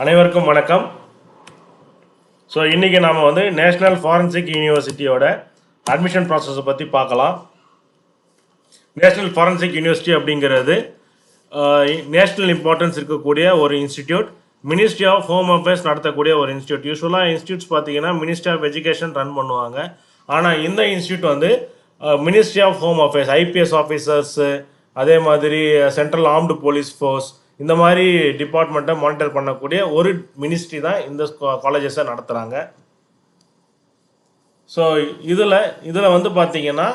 அனைவருக்கும் வணக்கம். ஸோ இன்றைக்கி நாம் நேஷ்னல் ஃபாரன்சிக் யூனிவர்சிட்டியோட அட்மிஷன் ப்ராசஸை பற்றி பார்க்கலாம். நேஷ்னல் ஃபாரன்சிக் யூனிவர்சிட்டி அப்படிங்கிறது நேஷ்னல் இம்பார்ட்டன்ஸ் இருக்கக்கூடிய ஒரு institute. Ministry of home affairs நடத்தக்கூடிய ஒரு இன்ஸ்டியூட். யூஸ்வலாக இன்ஸ்டியூட்ஸ் பார்த்தீங்கன்னா மினிஸ்ட்ரி ஆஃப் எஜுகேஷன் ரன் பண்ணுவாங்க. ஆனால் இந்த institute ministry of home affairs, IPS officers, அதே மாதிரி சென்ட்ரல் ஆர்ம்டு போலீஸ் ஃபோர்ஸ், இந்த மாதிரி டிபார்ட்மெண்ட்டை மானிட்டர் பண்ணக்கூடிய ஒரு மினிஸ்ட்ரி தான் இந்த காலேஜஸை நடத்துகிறாங்க. ஸோ இதில் பார்த்தீங்கன்னா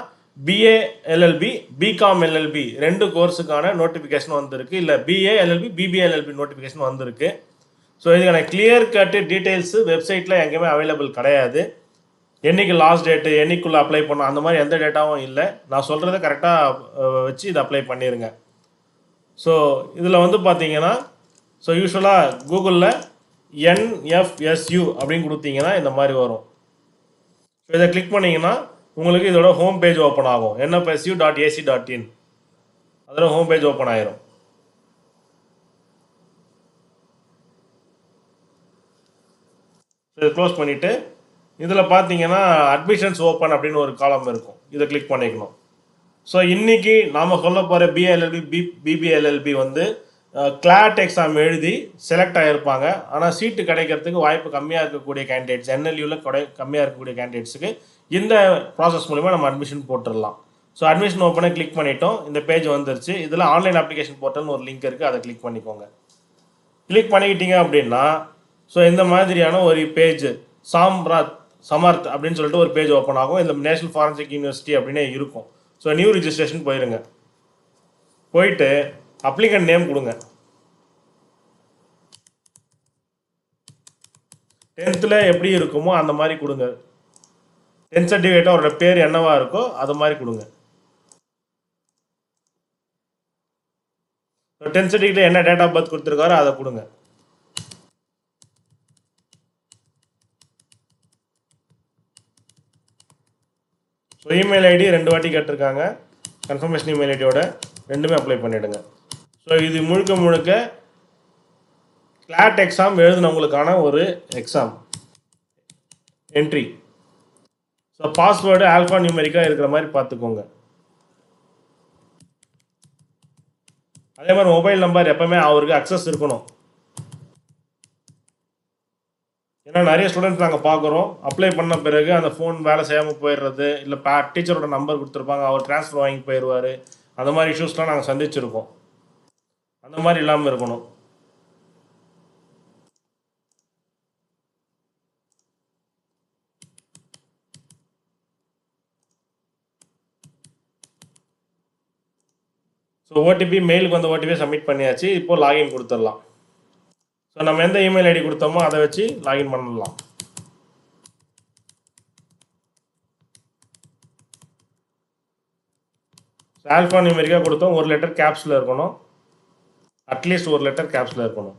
பிஏ எல்எல்பி, பிகாம் எல்எல்பி ரெண்டு கோர்ஸுக்கான நோட்டிஃபிகேஷன் வந்திருக்கு. இல்லை BA LLB, BBA LLB notification வந்திருக்கு. ஸோ இதுக்கான கிளியர் கட்டு டீட்டெயில்ஸு வெப்சைட்டில் எங்கேயுமே அவைலபிள் கிடையாது. என்றைக்கு லாஸ்ட் டேட்டு, என்றைக்குள்ளே அப்ளை பண்ணோம், அந்த மாதிரி எந்த டேட்டாவும் இல்லை. நான் சொல்கிறத கரெக்டாக வச்சு இதை அப்ளை பண்ணிடுங்க. ஸோ இதில் பார்த்தீங்கன்னா யூஸ்வலாக கூகுளில் என்எஃப்எஸ்யூ அப்படின்னு கொடுத்தீங்கன்னா இந்த மாதிரி வரும். ஸோ இதை கிளிக் பண்ணிங்கன்னா உங்களுக்கு இதோட ஹோம் பேஜ் ஓப்பன் ஆகும். nfsu.ac.in அதோட ஹோம் பேஜ் ஓப்பன் ஆயிரும். இதை க்ளோஸ் பண்ணிவிட்டு இதில் பார்த்தீங்கன்னா அட்மிஷன்ஸ் ஓப்பன் அப்படின்னு ஒரு காலம் இருக்கும். இதை கிளிக் பண்ணிக்கணும். ஸோ இன்றைக்கி நாம் சொல்ல போகிற பிஏஎல்எல்பி, பிபிஎல்எல்பி கிளாட் எக்ஸாம் எழுதி செலக்ட் ஆகிருப்பாங்க. ஆனால் சீட்டு கிடைக்கிறதுக்கு வாய்ப்பு கம்மியாக இருக்கக்கூடிய கேண்டிடேட்ஸ், என்எல்யூவில் கம்மியாக இருக்கக்கூடிய கேண்டிடேட்ஸுக்கு இந்த ப்ராசஸ் மூலிமா நம்ம அட்மிஷன் போட்டுடலாம். ஸோ அட்மிஷன் ஓப்பனை கிளிக் பண்ணிட்டோம். இந்த பேஜ் வந்துருச்சு. இதில் ஆன்லைன் அப்ளிகேஷன் போர்ட்டல்னு ஒரு லிங்க் இருக்குது, அதை கிளிக் பண்ணிக்கோங்க. கிளிக் பண்ணிக்கிட்டீங்க அப்படின்னா இந்த மாதிரியான ஒரு பேஜ் சமர்த் அப்படின்னு சொல்லிட்டு ஒரு பேஜ் ஓப்பன் ஆகும். இதில் நேஷனல் ஃபாரன்சிக் யூனிவர்சிட்டி அப்படின்னே இருக்கும். ஸோ நியூ ரிஜிஸ்ட்ரேஷன் போயிருங்க. போயிட்டு அப்ளிகண்ட் நேம் கொடுங்க. 10th எப்படி இருக்குமோ அந்த மாதிரி கொடுங்க. 10th சர்டிஃபிகேட் அவரோட பேர் என்னவா இருக்கோ அது மாதிரி கொடுங்க. 10th சர்டிஃபிகேட் என்ன டேட் ஆஃப் பர்த் கொடுத்துருக்காரோ அதை கொடுங்க. ஸோ இமெயில் ஐடி 2 வாட்டி கேட்டிருக்காங்க. கன்ஃபர்மேஷன் இமெயில் ஐடியோட ரெண்டுமே அப்ளை பண்ணிவிடுங்க. ஸோ இது முழுக்க கிளாட் எக்ஸாம் எழுதுனவங்களுக்கான ஒரு exam entry. So password alpha நியூமெரிக்காக இருக்கிற மாதிரி பார்த்துக்கோங்க. அதே மாதிரி மொபைல் நம்பர் எப்போவுமே அவருக்கு அக்சஸ் இருக்கணும். ஏன்னா நிறைய ஸ்டூடெண்ட்ஸ் நாங்கள் பார்க்குறோம், அப்ளை பண்ண பிறகு அந்த ஃபோன் வேலை செய்யாமல் போயிடுறது, இல்லை டீச்சரோட நம்பர் கொடுத்துருப்பாங்க, அவர் ட்ரான்ஸ்ஃபர் வாங்கி போயிடுவார். அந்த மாதிரி இஷ்யூஸ்லாம் நாங்கள் சந்திச்சிருக்கோம். அந்த மாதிரி இல்லாமல் இருக்கணும். ஸோ ஓடிபி, மெயிலுக்கு ஓடிபி சப்மிட் பண்ணியாச்சு. இப்போது லாகின் கொடுத்துடலாம். ஸோ நம்ம எந்த இமெயில் ஐடி கொடுத்தோமோ அதை வச்சு லாகின் பண்ணலாம். ஆல்ஃபா நியூமெரிக்காக கொடுத்தோம். ஒரு லெட்டர் கேப்ஸில் இருக்கணும். அட்லீஸ்ட் ஒரு லெட்டர் கேப்ஸில் இருக்கணும்.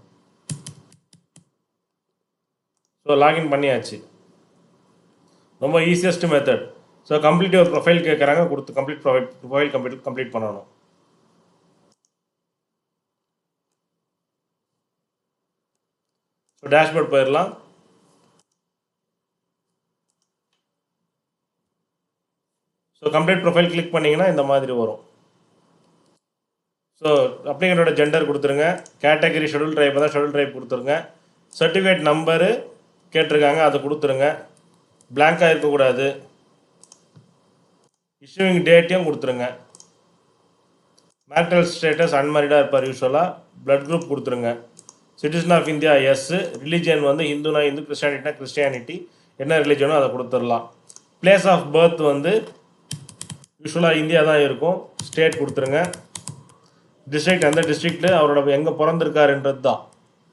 ஸோ லாகின் பண்ணியாச்சு. ரொம்ப ஈஸியஸ்ட் மெத்தட். ஸோ கம்ப்ளீட் ஒரு ப்ரொஃபைல் கேட்குறாங்க, கொடுத்து ப்ரொஃபைல் கம்ப்ளீட் பண்ணணும். ஸோ டேஷ்போர்ட் போயிடலாம். ஸோ கம்ப்ளீட் ப்ரொஃபைல் கிளிக் பண்ணிங்கன்னா இந்த மாதிரி வரும். ஸோ அப்ளிகண்டோட ஜெண்டர் கொடுத்துருங்க. கேட்டகரி ஷெட்யூல் ட்ரைப் தான், ஷெட்யூல் ட்ரைப் கொடுத்துருங்க. சர்டிஃபிகேட் நம்பரு கேட்டிருக்காங்க, அதை கொடுத்துருங்க. பிளாங்காக இருக்கக்கூடாது. இஷ்யூவிங் டேட்டையும் கொடுத்துருங்க. மேரிட்டல் ஸ்டேட்டஸ் அன்மேரிடாக இருப்பார் யூஸ்வலாக. பிளட் குரூப் கொடுத்துருங்க. Citizen of India yes. Religion இந்துனா இந்து, கிறிஸ்டியானிட்டினா கிறிஸ்டியானிட்டி. என்ன ரிலீஜனோ அதை கொடுத்துடலாம். பிளேஸ் ஆஃப் பர்த் யூஸ்வலாக இந்தியா தான் இருக்கும். ஸ்டேட் கொடுத்துருங்க. டிஸ்ட்ரிக்ட், அந்த டிஸ்ட்ரிக்டில் அவரோட எங்கே பிறந்திருக்காருன்றது தான்.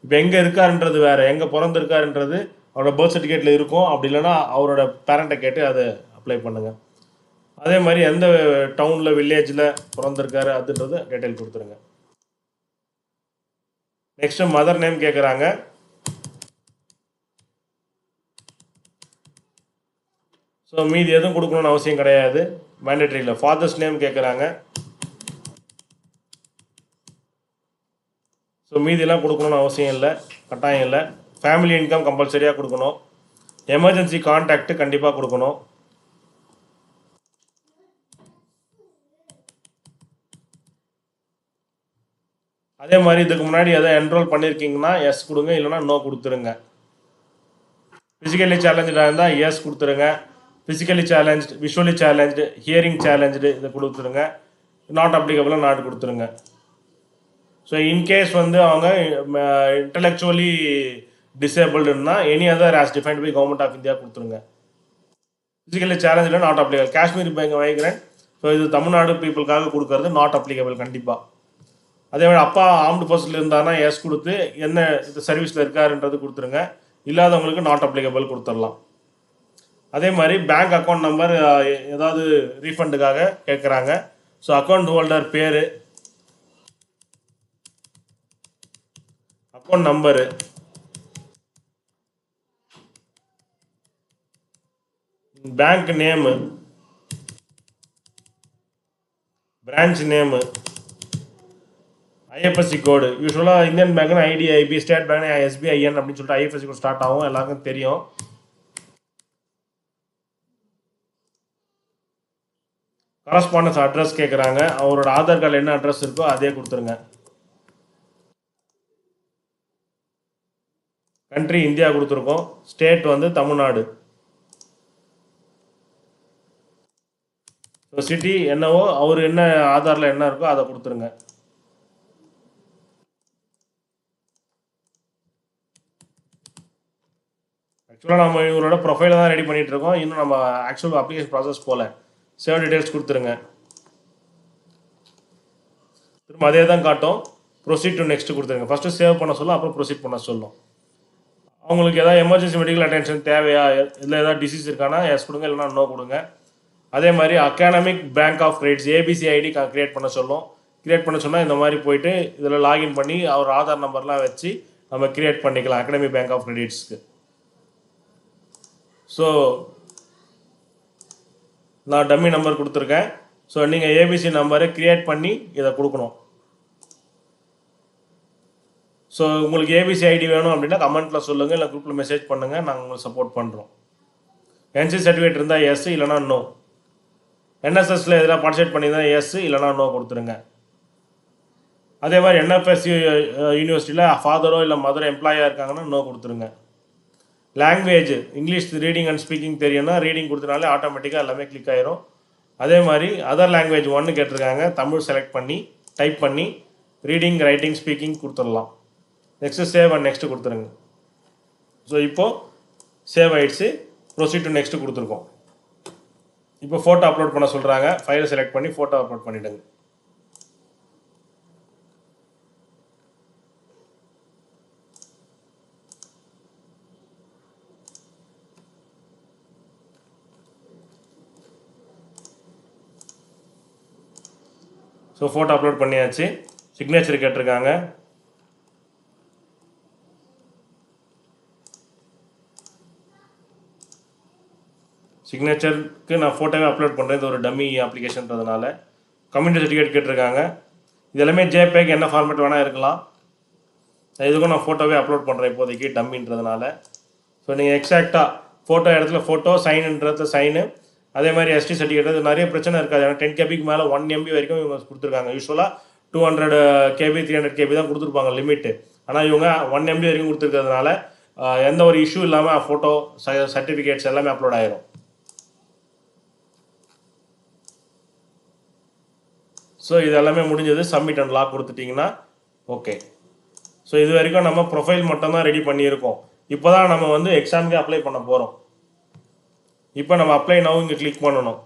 இப்போ எங்கே இருக்காருன்றது வேறு, எங்கே பிறந்திருக்காருன்றது அவரோட பர்த் சர்டிஃபிகேட்டில் இருக்கும். அப்படி இல்லைன்னா அவரோட பேரண்ட்டை கேட்டு அதை அப்ளை பண்ணுங்கள். அதே மாதிரி எந்த டவுனில், வில்லேஜில் பிறந்திருக்காரு அதுன்றது டீட்டெயில் கொடுத்துருங்க. நெக்ஸ்ட்டு மதர் நேம் கேட்குறாங்க. ஸோ மீதி எதுவும் கொடுக்கணும்னு அவசியம் கிடையாது, மேண்டேட்ரி இல்லை. ஃபாதர்ஸ் நேம் கேட்குறாங்க. ஸோ மீதியெல்லாம் கொடுக்கணும்னு அவசியம் இல்லை, கட்டாயம் இல்லை. ஃபேமிலி இன்கம் கம்பல்சரியாக கொடுக்கணும். எமர்ஜென்சி கான்டாக்ட் கண்டிப்பாக கொடுக்கணும். அதே மாதிரி இதுக்கு முன்னாடி எதாவது என்ரோல் பண்ணியிருக்கீங்கன்னா எஸ் கொடுங்க, இல்லைனா நோ கொடுத்துருங்க. ஃபிசிக்கலி சேலஞ்சாக இருந்தால் எஸ் கொடுத்துருங்க. Physically challenge, visually challenge, hearing challenge இதை கொடுத்துருங்க. நாட் அப்ளிகபிளாக நாட் கொடுத்துருங்க. ஸோ இன்கேஸ் வந்து அவங்க இன்டலெக்சுவலி டிசேபிள்டுன்னா any other as defined by government of India கொடுத்துருங்க. ஃபிசிக்கலி சேலஞ்சில் not applicable. Kashmir migrant, so இது தமிழ்நாடு பீப்புளுக்காக கொடுக்கறது நாட் அப்ளிகபிள் கண்டிப்பாக. அதே மாதிரி அப்பா ஆர்ம்டு ஃபோர்ஸில் இருந்தாங்கன்னா எஸ் கொடுத்து என்ன இந்த சர்வீஸில் இருக்காருன்றது கொடுத்துருங்க. இல்லாதவங்களுக்கு நாட் அப்ளிகபிள் கொடுத்துடலாம். அதே மாதிரி பேங்க் அக்கௌண்ட் நம்பர் ஏதாவது ரீஃபண்டுக்காக கேட்குறாங்க. ஸோ அக்கௌண்ட் ஹோல்டர் பேர், account number, bank name, branch name, IFSC கோடு. யூஸ்வலாக இந்தியன் பேங்க்னு ஐடிஐபி, ஸ்டேட் பேங்க்னு எஸ்பிஐஎன் அப்படின்னு சொல்லிட்டு ஐஎஃப்எஸ்சி கோட் ஸ்டார்ட் ஆகும், எல்லாருக்கும் தெரியும். கரஸ்பாண்டன்ஸ் அட்ரஸ் கேட்குறாங்க. அவரோட ஆதார் கார்டில் என்ன அட்ரஸ் இருக்கோ அதே கொடுத்துருங்க. கண்ட்ரி இந்தியா கொடுத்துருக்கோம். ஸ்டேட் வந்து தமிழ்நாடு. ஸோ சிட்டி என்னவோ அவர் என்ன ஆதாரில் என்ன இருக்கோ அதை கொடுத்துருங்க. ஆக்சுவலாக நம்ம இவரோட ப்ரொஃபைலை தான் ரெடி பண்ணிகிட்டு இருக்கோம். இன்னும் நம்ம ஆக்சுவல் அப்ளிகேஷன் ப்ராசஸ் போல. சேவ் டீடைல்ஸ் கொடுத்துருங்க. திரும்ப அதே தான் காட்டும். ப்ரொசீட் டு நெக்ஸ்ட் கொடுத்துருங்க. ஃபஸ்ட்டு சேவ் பண்ண சொல்லும், அப்புறம் ப்ரொசீட் பண்ண சொல்லும். அவங்களுக்கு எதாவது எமர்ஜென்சி மெடிக்கல் அட்டென்ஷன் தேவையா, இல்லை ஏதாவது டிசீஸ் இருக்கானா எஸ் கொடுங்க, இல்லைனா நோ கொடுங்க. அதே மாதிரி academic bank of credits ABC ID create பண்ண சொல்லும். க்ரியேட் பண்ண சொன்னால் இந்த மாதிரி போயிட்டு இதில் லாகின் பண்ணி அவர் ஆதார் நம்பர்லாம் வச்சு நம்ம க்ரியேட் பண்ணிக்கலாம் அகாடமிக் பேங்க் ஆஃப் கிரெடிட்ஸ்க்கு. ஸோ நான் டம்மி நம்பர் கொடுத்துருக்கேன். ஸோ நீங்கள் ஏபிசி நம்பரை க்ரியேட் பண்ணி இதை கொடுக்கணும். ஸோ உங்களுக்கு ஏபிசி ஐடி வேணும் அப்படின்னா கமெண்ட்டில் சொல்லுங்கள், இல்லை குரூப்பில் மெசேஜ் பண்ணுங்கள், நாங்கள் உங்களுக்கு சப்போர்ட் பண்ணுறோம். என்சி சர்டிஃபிகேட் இருந்தால் எஸ், இல்லைனா நோ. என்எஸ்எஸில் எதிராக பார்ட்டிசிபேட் பண்ணியிருந்தால் எஸ், இல்லைனா நோ கொடுத்துருங்க. அதே மாதிரி என்எஃப்எஸ்சி யூனிவர்சிட்டியில் ஃபாதரோ இல்லை மதரோ எம்ப்ளாயாக இருக்காங்கன்னா நோ கொடுத்துருங்க. Language English reading and speaking தெரியும்னா ரீடிங் கொடுத்தனாலே ஆட்டோமேட்டிக்காக எல்லாமே கிளிக் ஆயிரும். அதே மாதிரி அதர் லாங்குவேஜ் 1 கேட்டிருக்காங்க, தமிழ் செலக்ட் பண்ணி டைப் பண்ணி ரீடிங் ரைட்டிங் ஸ்பீக்கிங் கொடுத்துடலாம். நெக்ஸ்ட்டு சேவ் அண்ட் நெக்ஸ்ட்டு கொடுத்துருங்க. ஸோ இப்போது சேவ் ஆகிடுச்சு. ப்ரொசீட் டு நெக்ஸ்ட்டு கொடுத்துருக்கோம். இப்போ ஃபோட்டோ அப்லோட் பண்ண சொல்கிறாங்க. ஃபைலை செலக்ட் பண்ணி ஃபோட்டோ அப்லோட் பண்ணிவிடுங்க. ஸோ ஃபோட்டோ அப்லோட் பண்ணியாச்சு. சிக்னேச்சர் கேட்டிருக்காங்க. சிக்னேச்சருக்கு நான் ஃபோட்டோவே அப்லோட் பண்ணுறேன். இது ஒரு டம்மி அப்ளிகேஷன்றதுனால. கம்யூனிட்டி சர்டிஃபிகேட் கேட்டிருக்காங்க. இது எல்லாமே ஜேபேக் என்ன ஃபார்மேட் வேணால் இருக்கலாம். இதுக்கும் நான் ஃபோட்டோவே அப்லோட் பண்ணுறேன் இப்போதைக்கு டம்மின்றதுனால. ஸோ நீங்கள் எக்ஸாக்டாக ஃபோட்டோ இடத்துல ஃபோட்டோ, சைனுன்றது சைனு, அதே மாதிரி எஸ்டி சர்டிஃபிகேட். அது நிறைய பிரச்சனை இருக்காது. ஏன்னா 10 கேபிக்கு மேலே 1 MB வரைக்கும் இவங்க கொடுத்துருக்காங்க. யூஸ்வலாக 200 KB 300 KB தான் கொடுத்துருப்பாங்க லிமிட்டு. ஆனால் இவங்க 1 MB வரைக்கும் கொடுத்துருக்கிறதுனால எந்த ஒரு இஷ்யூ இல்லாமல் ஃபோட்டோ சர்டிஃபிகேட்ஸ் எல்லாமே அப்லோட் ஆயிரும். ஸோ இது எல்லாமே முடிஞ்சது. சப்மிட் அண்ட் லாக் கொடுத்துட்டிங்கன்னா ஓகே. ஸோ இது வரைக்கும் நம்ம ப்ரொஃபைல் மட்டும்தான் ரெடி பண்ணியிருக்கோம். இப்போ தான் நம்ம வந்து எக்ஸாமுக்கு அப்ளை பண்ண போகிறோம். இப்போ நம்ம அப்ளை நவ் இங்கே கிளிக் பண்ணணும்.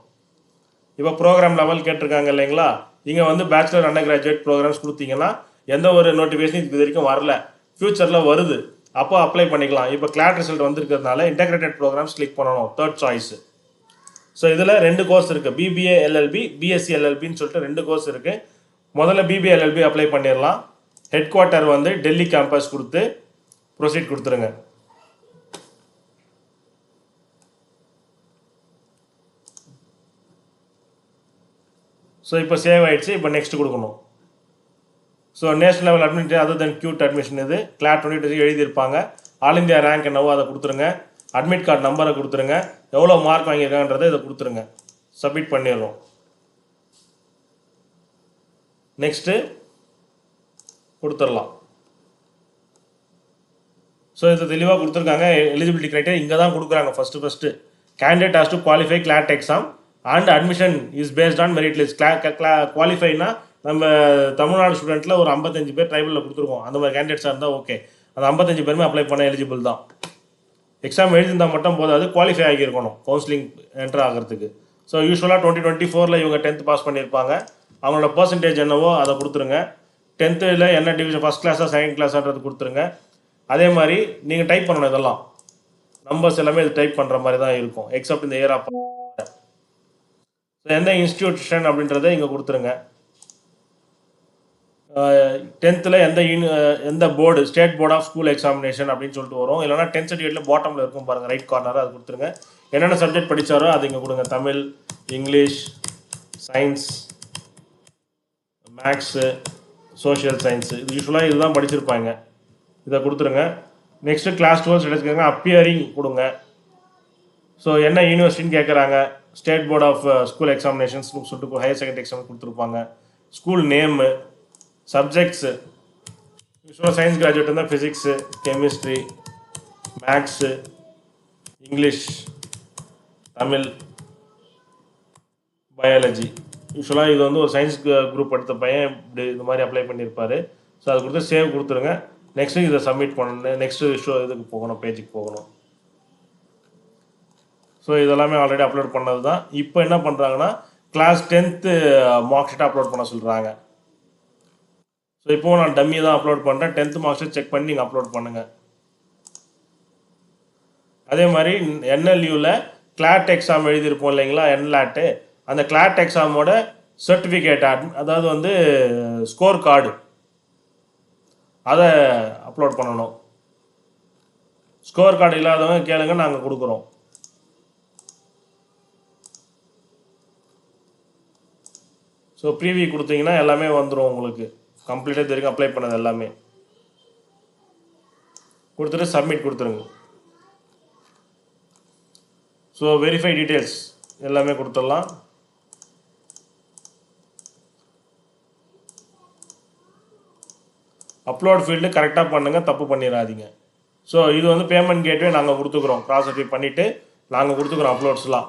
இப்போ ப்ரோக்ராம் லெவல் கேட்டிருக்காங்க இல்லைங்களா. இங்கே வந்து பேச்சுலர் அண்டர் கிராஜுவேட் ப்ரோக்ராம்ஸ் கொடுத்தீங்கன்னா எந்த ஒரு நோட்டிஃபிகேஷன் இது வரைக்கும் வரல, ஃப்யூச்சரில் வருது, அப்போ அப்ளை பண்ணிக்கலாம். இப்போ கிளாட் ரிசல்ட் வந்துருக்கிறதுனால இன்டெகிரேட்டட் ப்ரோக்ராம்ஸ் கிளிக் பண்ணணும், 3rd சாய்ஸு. ஸோ இதில் 2 கோர்ஸ் இருக்குது, பிபிஏ எல்எல்பி, பிஎஸ்சி எல்எல்பின்னு சொல்லிட்டு 2 கோர்ஸ் இருக்குது. முதல்ல பிபிஏ எல்எல்பி அப்ளை பண்ணிடலாம். ஹெட் குவார்ட்டர் வந்து டெல்லி கேம்பஸ் கொடுத்து ப்ரொசீட் கொடுத்துருங்க. ஸோ இப்போ சேவ் ஆகிடுச்சு. இப்போ நெக்ஸ்ட் கொடுக்கணும். So national level admission other then CUET admission இது கிளாட் 2020 எழுதியிருப்பாங்க. ஆல் இந்தியா ரேங்க் என்னவோ அதை கொடுத்துருங்க. அட்மிட் கார்டு நம்பரை கொடுத்துருங்க. எவ்வளோ மார்க் வாங்கியிருக்காங்கன்றதை இதை கொடுத்துருங்க. சப்மிட் பண்ணிடுறோம். நெக்ஸ்ட்டு கொடுத்துடலாம். ஸோ இது தெளிவாக கொடுத்துருக்காங்க. எலிஜிபிலிட்டி க்ரைட்டீரியா இங்கே தான் கொடுக்குறாங்க. First candidate has to qualify CLAT exam and admission is based on merit list. குவாலிஃபைனா நம்ம தமிழ்நாடு ஸ்டூடெண்ட்டில் ஒரு 55 பேர் ட்ரைபலில் கொடுத்துருக்கோம். அந்த மாதிரி கேண்டிடேட்ஸாக இருந்தால் ஓகே. அந்த 55 பேருமே அப்ளை பண்ண எலிஜிபிள் தான். எக்ஸாம் எழுதியிருந்தால் மட்டும் போதாது, குவாலிஃபை ஆகியிருக்கணும் கவுன்சிலிங் என்ட்ரு ஆகிறதுக்கு. ஸோ யூஸ்வலாக 2024 இவங்க 10th பாஸ் பண்ணியிருப்பாங்க. அவங்களோட பர்சன்டேஜ் என்னவோ அதை கொடுத்துருங்க. 10th என்ன டிவிஷன், ஃபஸ்ட் கிளாஸாக செகண்ட் கிளாஸான்றது கொடுத்துருங்க. அதே மாதிரி நீங்கள் டைப் பண்ணணும். இதெல்லாம் நம்பர்ஸ் எல்லாமே இது டைப் பண்ணுற மாதிரி தான் இருக்கும், எக்ஸப்ட் இந்த இயர் ஆஃப். எந்த இன்ஸ்டிடியூஷன் அப்படின்றத இங்கே கொடுத்துருங்க. 10th எந்த board, state board of school examination அப்படின்னு சொல்லிட்டு வரும். இல்லைனா 10th சர்டிஃபிகேட்டில் பாட்டமில் இருக்கும் பாருங்கள், ரைட் கார்னர், அது கொடுத்துருங்க. என்னென்ன சப்ஜெக்ட் படித்தாரோ அது இங்கே கொடுங்க. Tamil, English, science, maths, social science, இது யூஸ்வலாக இதுதான் படிச்சிருப்பாங்க. இதை கொடுத்துருங்க. நெக்ஸ்ட்டு கிளாஸ் 12 எடுத்துக்கோங்க. அப்பியரிங் கொடுங்க. ஸோ என்ன யூனிவர்சிட்டின்னு கேட்குறாங்க. State board of school examinations சொல்லிட்டு ஹையர் செகண்டரி எக்ஸாம் கொடுத்துருப்பாங்க. ஸ்கூல் நேமு, சப்ஜெக்ட்ஸு யூஸ்வலாக சயின்ஸ் கிராஜுவேட் இருந்தால் physics, chemistry, maths, English, Tamil, biology. யூஸ்வலாக இது ஒரு சயின்ஸ் குரூப் எடுத்த பையன் இப்படி இந்த மாதிரி அப்ளை பண்ணியிருப்பார். ஸோ அது கொடுத்து சேவ் கொடுத்துருங்க. நெக்ஸ்ட்டு இதை சப்மிட் பண்ணணும். நெக்ஸ்ட்டு இதுக்கு போகணும், பேஜுக்கு போகணும். ஸோ இதெல்லாமே ஆல்ரெடி அப்லோட் பண்ணது தான். இப்போ என்ன பண்ணுறாங்கன்னா கிளாஸ் 10th மார்க் ஷீட்டை அப்லோட் பண்ண சொல்கிறாங்க. ஸோ இப்போது நான் டம்மி தான் அப்லோட் பண்ணுறேன். 10th மார்க் ஷீட் செக் பண்ணி நீங்கள் அப்லோட் பண்ணுங்கள். அதே மாதிரி என்எல்யூவில் கிளாட் எக்ஸாம் எழுதியிருப்போம் இல்லைங்களா, என்லாட்டு, அந்த கிளாட் எக்ஸாமோட சர்டிஃபிகேட், அதாவது ஸ்கோர் கார்டு, அதை அப்லோட் பண்ணணும். ஸ்கோர் கார்டு இல்லாதவங்க கேளுங்க, நாங்கள் கொடுக்குறோம். ஸோ ப்ரீவியூ கொடுத்தீங்கன்னா எல்லாமே வந்துடும் உங்களுக்கு. கம்ப்ளீட்டாக தெரியும் அப்ளை பண்ணது எல்லாமே கொடுத்துட்டு சப்மிட் கொடுத்துருங்க. ஸோ வெரிஃபை டீட்டெயில்ஸ் எல்லாமே கொடுத்துடலாம். அப்லோட் ஃபீல்டு கரெக்டாக பண்ணுங்கள், தப்பு பண்ணிடாதீங்க. ஸோ இது பேமெண்ட் கேட்வே நாங்கள் கொடுத்துக்குறோம். க்ராஸ் வெரிஃபை பண்ணிவிட்டு நாங்கள் கொடுத்துக்குறோம் அப்லோட்ஸ்லாம்.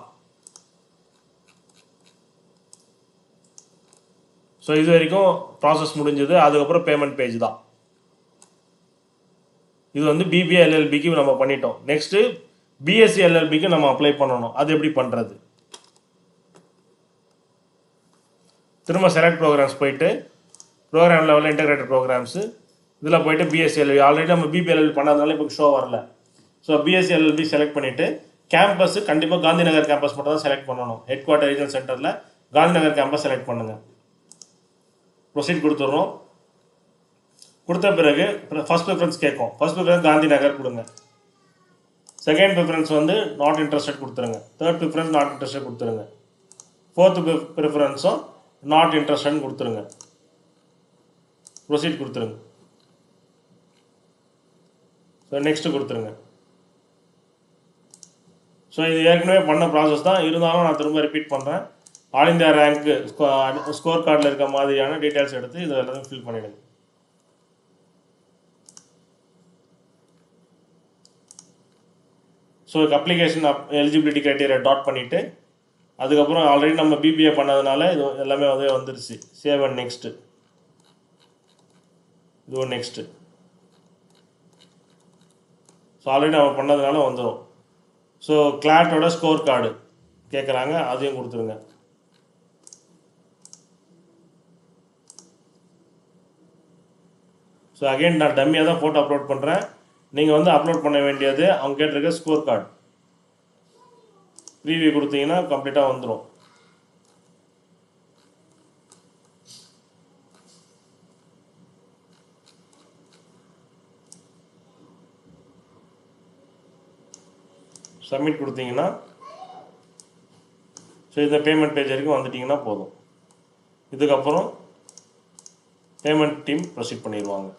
ஸோ இது வரைக்கும் ப்ராசஸ் முடிஞ்சது. அதுக்கப்புறம் பேமெண்ட் பேஜ் தான். இது பிபிஏ எல்எல்பிக்கு நம்ம பண்ணிட்டோம். நெக்ஸ்ட்டு பிஎஸ்சி எல்எல்பிக்கு நம்ம அப்ளை பண்ணணும். அது எப்படி பண்ணுறது? திரும்ப செலக்ட் ப்ரோக்ராம்ஸ் போயிட்டு ப்ரோக்ராம் லெவலில் இன்டெகிரேட்டட் ப்ரோக்ராம்ஸு இதில் போய்ட்டு பிஎஸ்சி எல்எல்பி, ஆல்ரெடி நம்ம பிபிஎல்எல்பி பண்ணாதனால இப்போ ஷோ வரல. ஸோ பிஎஸ்சி எல்எல்பி செலக்ட் பண்ணிவிட்டு கேம்பஸ் கண்டிப்பாக காந்தி நகர் கேம்பஸ் மட்டும் தான் செலக்ட் பண்ணணும். ஹெட் குவார்ட்டர் ரீஜனல் சென்டரில் காந்தி நகர் கேம்பஸ் செலக்ட் பண்ணுங்கள். ப்ரொசீட் கொடுத்துட்றோம். கொடுத்த பிறகு ஃபர்ஸ்ட் ப்ரிஃபரன்ஸ் கேட்கும். ஃபர்ஸ்ட் ப்ரிஃபரன்ஸ் காந்தி நகர் கொடுங்க. செகண்ட் ப்ரிஃபரன்ஸ் நாட் இன்ட்ரெஸ்டட் கொடுத்துருங்க. தேர்ட் ப்ரிஃபரன்ஸ் நாட் இன்ட்ரெஸ்டட் கொடுத்துருங்க. ஃபோர்த் ப்ரிஃபரன்ஸும் நாட் இன்ட்ரெஸ்டட்னு கொடுத்துருங்க. ப்ரொசீட் கொடுத்துருங்க. ஸோ நெக்ஸ்ட்டு கொடுத்துருங்க. ஸோ இது ஏற்கனவே பண்ண ப்ராசஸ் தான், இருந்தாலும் நான் திரும்ப ரிப்பீட் பண்ணுறேன். ஆல் இந்தியா ரேங்க்கு ஸ்கோர் கார்டில் இருக்க மாதிரியான டீட்டெயில்ஸ் எடுத்து இதை எல்லாத்தையும் ஃபில் பண்ணிவிடுங்க. So application eligibility criteria dot பண்ணிவிட்டு அதுக்கப்புறம் ஆல்ரெடி நம்ம பிபிஏ பண்ணதுனால இது எல்லாமே வந்துருச்சு. சேவ் அண்ட் நெக்ஸ்ட்டு, இது நெக்ஸ்ட்டு. ஸோ ஆல்ரெடி நம்ம பண்ணதுனால வந்துடும். ஸோ கிளாட்டோட ஸ்கோர் கார்டு கேட்குறாங்க, அதையும் கொடுத்துருங்க. ஸோ அகெயின் நான் டம்மியாக தான் ஃபோட்டோ அப்லோட் பண்ணுறேன். நீங்கள் அப்லோட் பண்ண வேண்டியது அவங்க கேட்டிருக்க ஸ்கோர் கார்டு. ப்ரீவியூ கொடுத்தீங்கன்னா கம்ப்ளீட்டாக வந்துடும். சப்மிட் கொடுத்தீங்கன்னா ஸோ இந்த பேமெண்ட் பேஜ் வரைக்கும் வந்துட்டிங்கன்னா போதும். இதுக்கப்புறம் பேமெண்ட் டீம் ப்ரொசீட் பண்ணிடுவாங்க.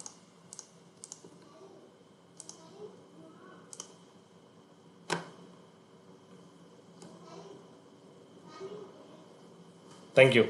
தேங்க்யூ.